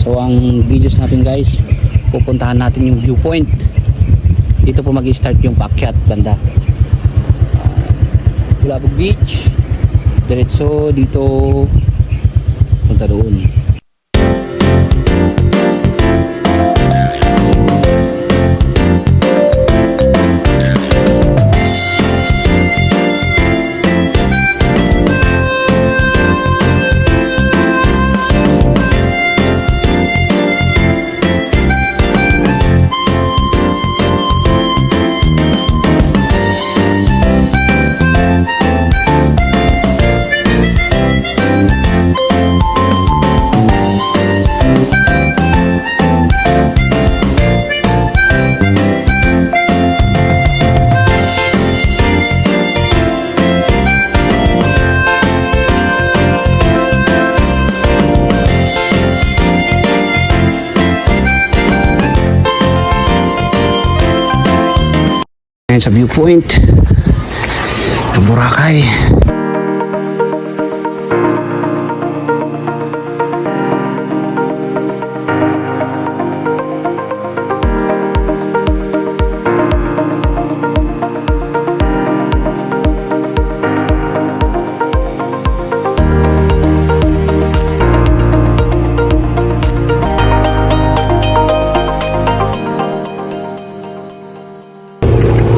So ang videos natin guys, pupuntahan natin yung viewpoint. Dito po mag-start yung paakyat banda Bulabog Beach, diretso dito punta doon. Sa viewpoint ng Boracay.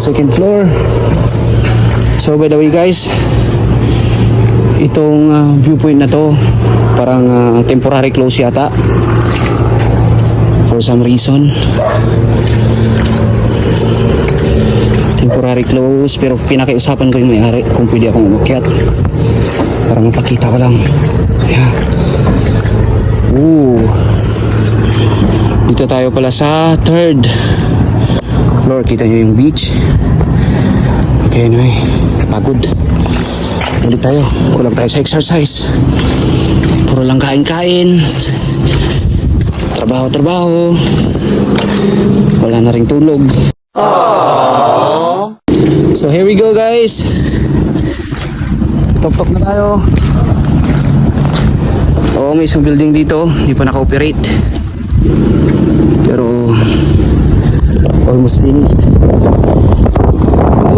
Second floor. So by the way guys, itong viewpoint na to parang temporary close yata for some reason. Temporary close, pero pinakiusapan ko yung may-ari kung pwede akong umakyat para mapakita ko lang. Yeah. Dito tayo pala sa third floor. Kita nyo yung beach. Okay, anyway, pagod ulit tayo. Kulang tayo sa exercise, puro lang kain-kain, trabaho, wala na ring tulog. Aww. So here we go guys, tok na tayo. Oo, may isang building dito hindi pa naka-operate, pero almost finished.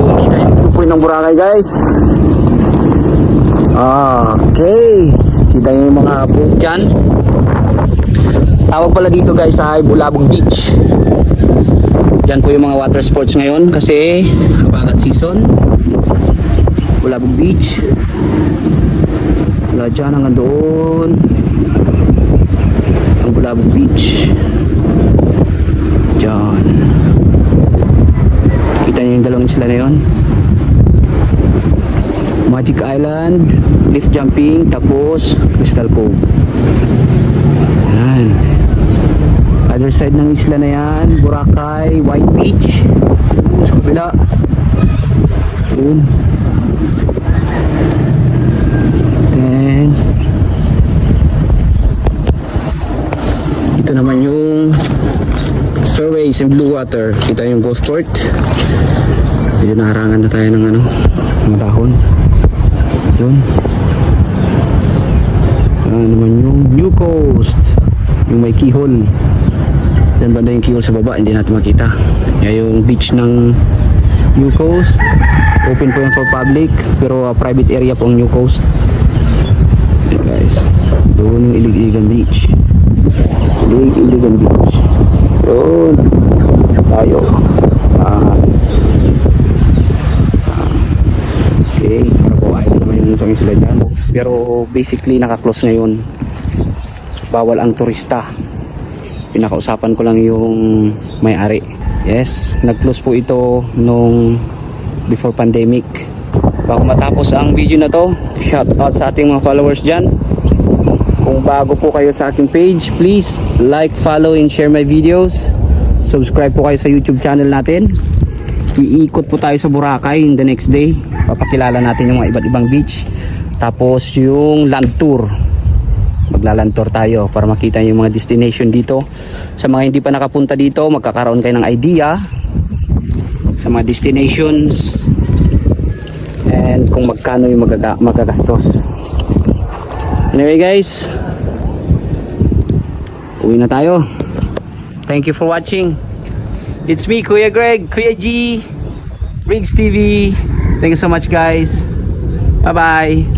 Kita yung viewpoint ng Boracay guys. Okay, kita yung mga boat dyan. Tawag pala dito guys ay Bulabog Beach. Dyan po yung mga water sports ngayon kasi habagat season. Bulabog Beach. Wala dyan hanggang doon ang Bulabog Beach. Dyan kita niyo yung dalawang isla na yun, Magic Island, Cliff Jumping, tapos Crystal Cove. Yan. Other side ng isla na yan, Boracay, White Beach. Sa kapila yun. Then ito naman yung Fairways and Blue Water. Kita yung golf court. Medyo naharangan na tayo ng mga dahon. Yun. Naman yung New Coast, yung may keyhole. Yan banda yung keyhole sa baba, hindi natin makita. Yan yung beach ng New Coast. Open po yan for public, pero private area po ang New Coast. Yan guys, doon yung Iligan Beach. Iligan Beach. Yun tayo. Okay, para po ay naman yung isang isla dyan, pero basically naka-close ngayon, bawal ang turista. Pinakausapan ko lang yung may-ari. Yes, nag-close po ito nung before pandemic. Bago matapos ang video na to, shout out sa ating mga followers dyan. Kung bago po kayo sa aking page, please like, follow, and share my videos. Subscribe po kayo sa YouTube channel natin. Iikot po tayo sa Boracay in the next day. Papakilala natin yung mga iba't ibang beach. Tapos yung land tour. Maglaland tour tayo para makita yung mga destination dito. Sa mga hindi pa nakapunta dito, magkakaroon kayo ng idea sa mga destinations and kung magkano yung magagastos. Anyway guys, Uwi na tayo. Thank you for watching. It's me, Kuya Greg, Kuya G, Riggs TV. Thank you so much, guys. Bye-bye.